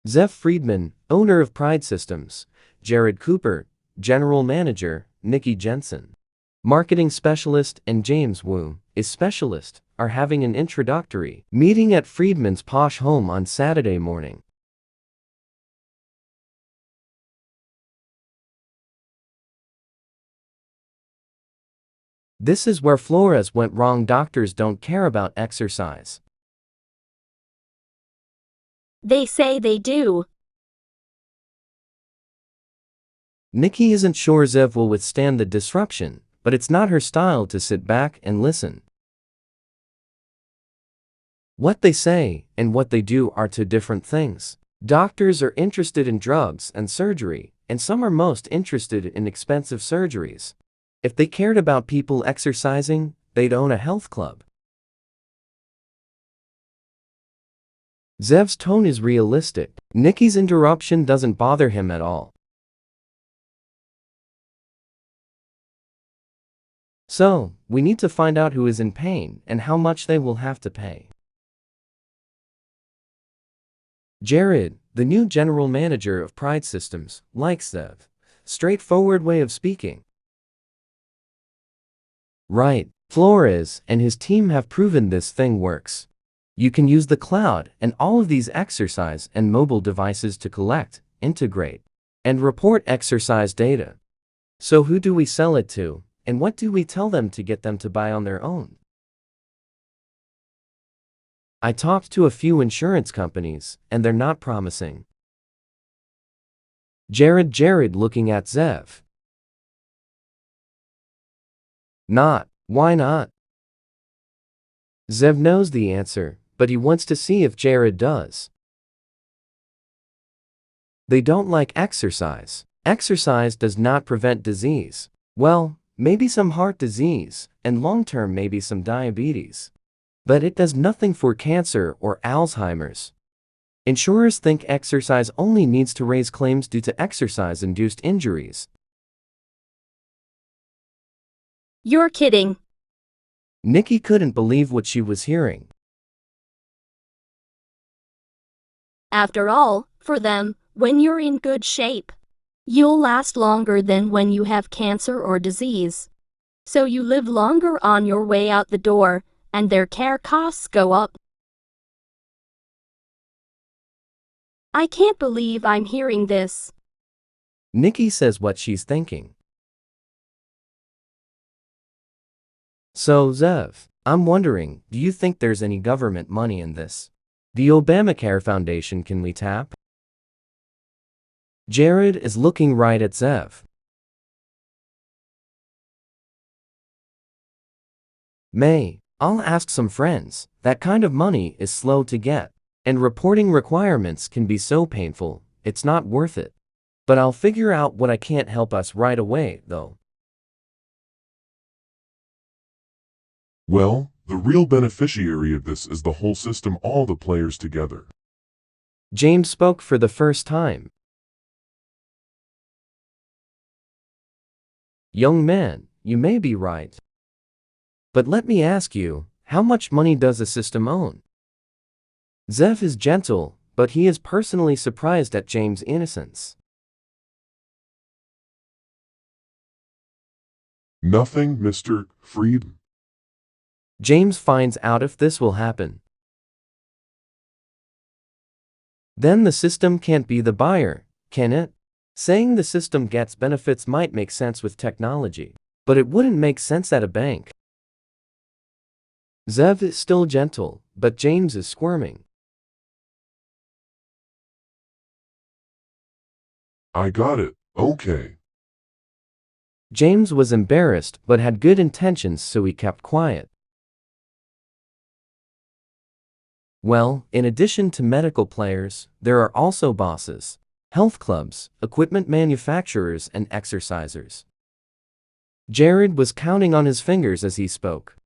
Zev Friedman, owner of Pride Systems. Jared Cooper, general manager. Nikki Jensen, marketing specialist, and James Wu, is specialist, are having an introductory meeting at Friedman's posh home on Saturday morning. This is where Flores went wrong. Doctors don't care about exercise. They say they do. Nikki isn't sure Zev will withstand the disruption, but it's not her style to sit back and listen. What they say and what they do are two different things. Doctors are interested in drugs and surgery, and some are most interested in expensive surgeries. If they cared about people exercising, they'd own a health club. Zev's tone is realistic. Nikki's interruption doesn't bother him at all. So, we need to find out who is in pain and how much they will have to pay. Jared, the new general manager of Pride Systems, likes Zev. Straightforward way of speaking. Right, Flores and his team have proven this thing works. You can use the cloud and all of these exercise and mobile devices to collect, integrate, and report exercise data. So who do we sell it to, and what do we tell them to get them to buy on their own? I talked to a few insurance companies, and they're not promising. Jared looking at Zev. Not, why not? Zev knows the answer, but he wants to see if Jared does. They don't like exercise. Exercise does not prevent disease. Well, maybe some heart disease, and long-term maybe some diabetes. But it does nothing for cancer or Alzheimer's. Insurers think exercise only needs to raise claims due to exercise-induced injuries. You're kidding. Nikki couldn't believe what she was hearing. After all, for them, when you're in good shape, you'll last longer than when you have cancer or disease. So you live longer on your way out the door, and their care costs go up. I can't believe I'm hearing this. Nikki says what she's thinking. So, Zev, I'm wondering, do you think there's any government money in this? The Obamacare Foundation can we tap? Jared is looking right at Zev. I'll ask some friends. That kind of money is slow to get, and reporting requirements can be so painful, it's not worth it. But I'll figure out what I can't help us right away, though. Well, the real beneficiary of this is the whole system, all the players together. James spoke for the first time. Young man, you may be right. But let me ask you, how much money does the system own? Zev is gentle, but he is personally surprised at James' innocence. Nothing, Mr. Fried. James finds out if this will happen. Then the system can't be the buyer, can it? Saying the system gets benefits might make sense with technology, but it wouldn't make sense at a bank. Zev is still gentle, but James is squirming. I got it, okay. James was embarrassed but had good intentions, so he kept quiet. Well, in addition to medical players, there are also bosses, health clubs, equipment manufacturers, and exercisers. Jared was counting on his fingers as he spoke.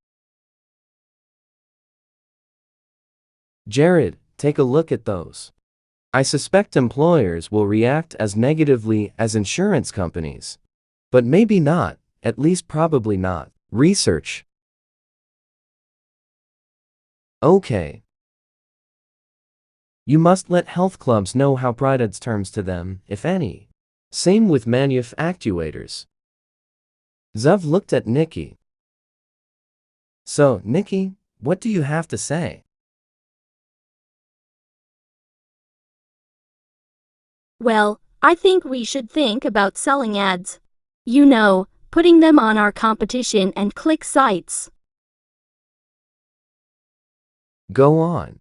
Jared, take a look at those. I suspect employers will react as negatively as insurance companies. But maybe not, at least probably not. Research. Okay. You must let health clubs know how Pride adds terms to them, if any. Same with manufactuators. Zev looked at Nikki. So, Nikki, what do you have to say? Well, I think we should think about selling ads. You know, putting them on our competition and click sites. Go on.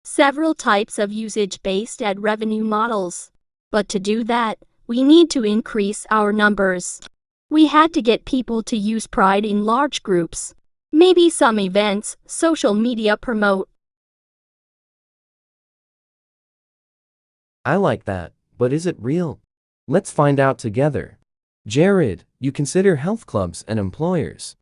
Several types of usage-based ad revenue models. But to do that, we need to increase our numbers. We had to get people to use Pride in large groups. Maybe some events, social media promote. I like that, but is it real? Let's find out together. Jared, you consider health clubs and employers.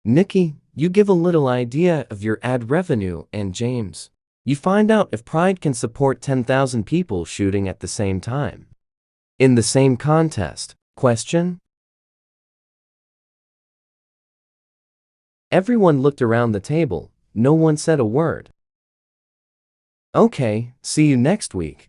Nikki, you give a little idea of your ad revenue, and James, you find out if Pride can support 10,000 people shooting at the same time. In the same contest. Question? Everyone looked around the table. No one said a word. Okay, see you next week.